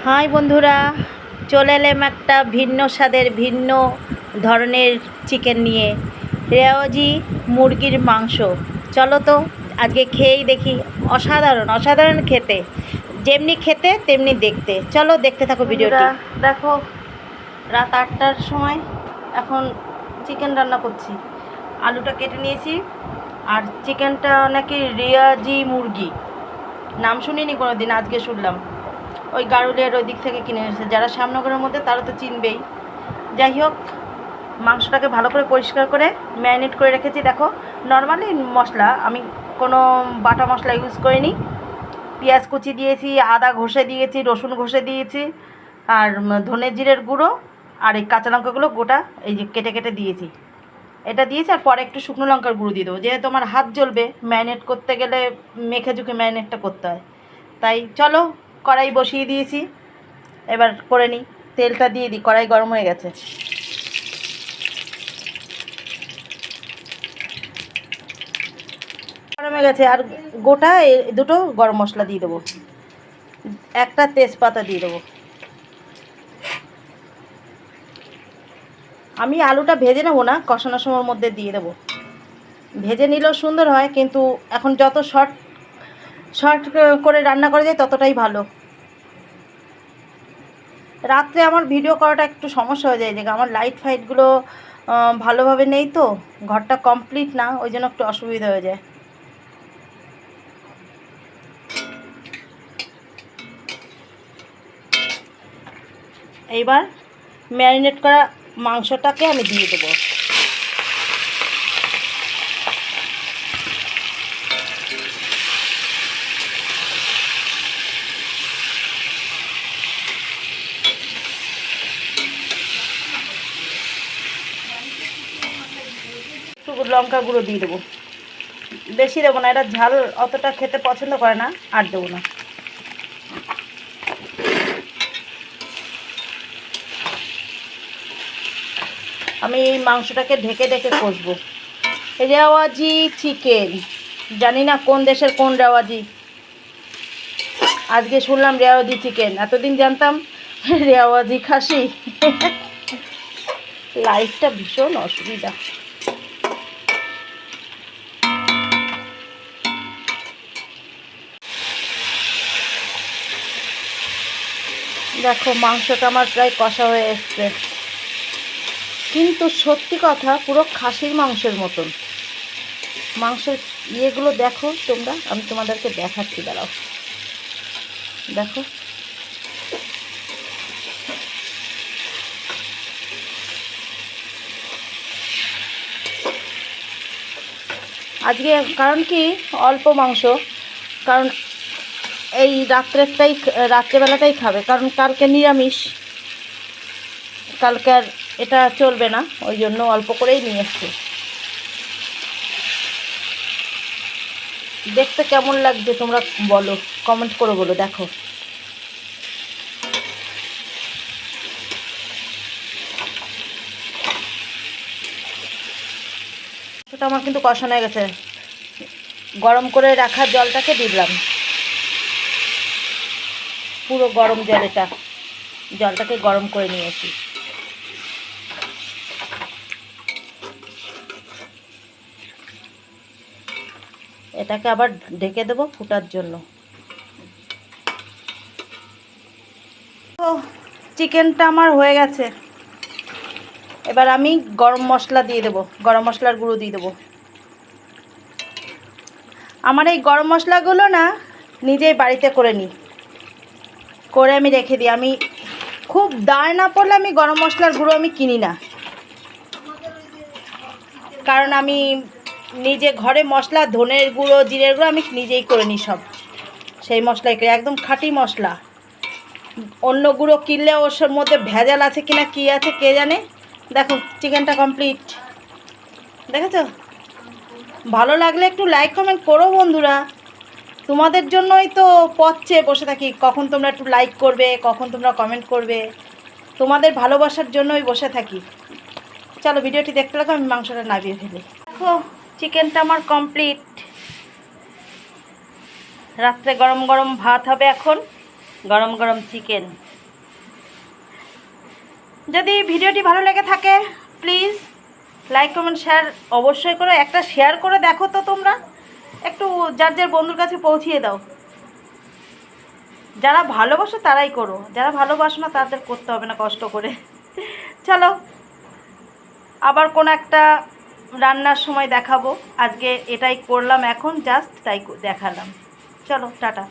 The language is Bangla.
হাই বন্ধুরা, চলে এলাম একটা ভিন্ন স্বাদের ভিন্ন ধরনের চিকেন নিয়ে। রেওয়াজি মুরগির মাংস। চলো তো আজকে খেয়েই দেখি। অসাধারণ অসাধারণ খেতে, যেমনি খেতে তেমনি দেখতে। চলো দেখতে থাকো ভিডিওটি। দেখো, রাত 8টার সময় এখন চিকেন রান্না করছি। আলুটা কেটে নিয়েছি, আর চিকেনটা নাকি রেওয়াজি মুরগি, নাম শুনিনি কোনো দিন, আজকে শুনলাম। ওই গারুলিয়ার ওই দিক থেকে কিনে এনেছে, যারা শ্যামনগরের মধ্যে তারা তো চিনবেই। যাই হোক, মাংসটাকে ভালো করে পরিষ্কার করে ম্যারিনেট করে রেখেছি। দেখো, নর্মালি মশলা, আমি কোনো বাটা মশলা ইউজ করিনি। পেঁয়াজ কুচি দিয়েছি, আদা ঘষে দিয়েছি, রসুন ঘষে দিয়েছি, আর ধনে জিরের গুঁড়ো, আর এই কাঁচা লঙ্কাগুলো গোটা এই যে কেটে কেটে দিয়েছি। এটা দিয়েছি, আর পরে একটু শুকনো লঙ্কার গুঁড়ো দিয়ে দেবো, যেহেতু আমার হাত জ্বলবে, ম্যারিনেট করতে গেলে মেখে ঝুঁকে ম্যারিনেটটা করতে হয়। তাই চলো, কড়াই বসিয়ে দিয়েছি, এবার করে নিই। তেলটা দিয়ে দিই, কড়াই গরম হয়ে গেছে। গরম হয়ে গেছে, আর গোটা দুটো গরম মশলা দিয়ে দেবো, একটা তেজপাতা দিয়ে দেবো। আমি আলুটা ভেজে নেবো না, কষানোর সময়ের মধ্যে দিয়ে দেবো। ভেজে নিলেও সুন্দর হয়, কিন্তু এখন যত শর্ট শর্ট করে রান্না করা যায় ততটাই ভালো। রাত্রে আমার ভিডিও করাটা একটু সমস্যা হয়ে যায়, যে আমার লাইট ফাইটগুলো ভালোভাবে নেই, তো ঘরটা কমপ্লিট না, ওই জন্য একটু অসুবিধা হয়ে যায়। এইবার ম্যারিনেট করা মাংসটাকে আমি দিয়ে দেবো। লঙ্কা গুঁড়ো দিয়ে দেবো, বেশি দেবো না, এটা ঝাল অতটা খেতে পছন্দ করে না, আর দেবো না। আমি এই মাংসটাকে ঢেকে ঢেকে কষবো। রেওয়াজি চিকেন, জানি না কোন দেশের কোন রেওয়াজি, আজকে শুনলাম রেওয়াজি চিকেন, এতদিন জানতাম রেওয়াজি খাসি। লাইফটা ভীষণ অসুবিধা। দেখো, মাংসটা আমার প্রায় কষা হয়ে এসছে, কিন্তু সত্যি কথা পুরো খাসির মাংসের মতন। মাংসের ইয়েগুলো দেখো তোমরা, আমি তোমাদেরকে দেখাচ্ছি, দাঁড়াও। দেখো, আজকে কারণ কি অল্প মাংস, কারণ এই রাত্রেবেলাটাই খাবে, কারণ কালকে নিরামিষ, কালকে আর এটা চলবে না, ওই জন্য অল্প করেই নিয়ে এসছি। দেখতে কেমন লাগছে তোমরা বলো, কমেন্ট করে বলো। দেখো, সেটা আমার কিন্তু কষানো হয়ে গেছে। গরম করে রাখা জলটাকে দিলাম, পুরো গরম জল, এটা জলটাকে গরম করে নিয়েছি। এটাকে আবার ঢেকে দেবো ফুটার জন্য। তো চিকেনটা আমার হয়ে গেছে, এবার আমি গরম মশলা দিয়ে দেবো, গরম মশলার গুঁড়ো দিয়ে দেবো। আমার এই গরম মশলাগুলো না নিজেই বাড়িতে করে নিই, করে আমি রেখে দিই। আমি খুব দায় না পড়লে আমি গরম মশলার গুঁড়ো আমি কিনি না, কারণ আমি নিজে ঘরে মশলা, ধনের গুঁড়ো, জিরের গুঁড়ো আমি নিজেই করে নিই সব। সেই মশলাই করে, একদম খাঁটি মশলা। অন্য গুঁড়ো কিনলে ওর মধ্যে ভেজাল আছে কিনা, কী আছে কে জানে। দেখো, চিকেনটা কমপ্লিট, দেখেছো? ভালো লাগলে একটু লাইক কমেন্ট করো বন্ধুরা, তোমাদের জন্যই তো পথ চেয়ে বসে থাকি, কখন তোমরা একটু লাইক করবে, কখন তোমরা কমেন্ট করবে, তোমাদের ভালোবাসার জন্যই বসে থাকি। চলো, ভিডিওটি দেখতে লাগো, আমি মাংসটা নামিয়ে ফেলি। দেখো, চিকেনটা আমার কমপ্লিট। রাত্রে গরম গরম ভাত হবে এখন, গরম গরম চিকেন। যদি ভিডিওটি ভালো লেগে থাকে প্লিজ লাইক কমেন্ট শেয়ার অবশ্যই করো। একটা শেয়ার করে দেখো তো তোমরা, একটু যার যার বন্ধুর কাছে পৌঁছিয়ে দাও। যারা ভালোবাসো তারাই করো, যারা ভালোবাসো না তাদের করতে হবে না কষ্ট করে। চলো আবার কোনো একটা রান্নার সময় দেখাবো। আজকে এটাই করলাম, এখন জাস্ট তাই দেখালাম। চলো টাটা।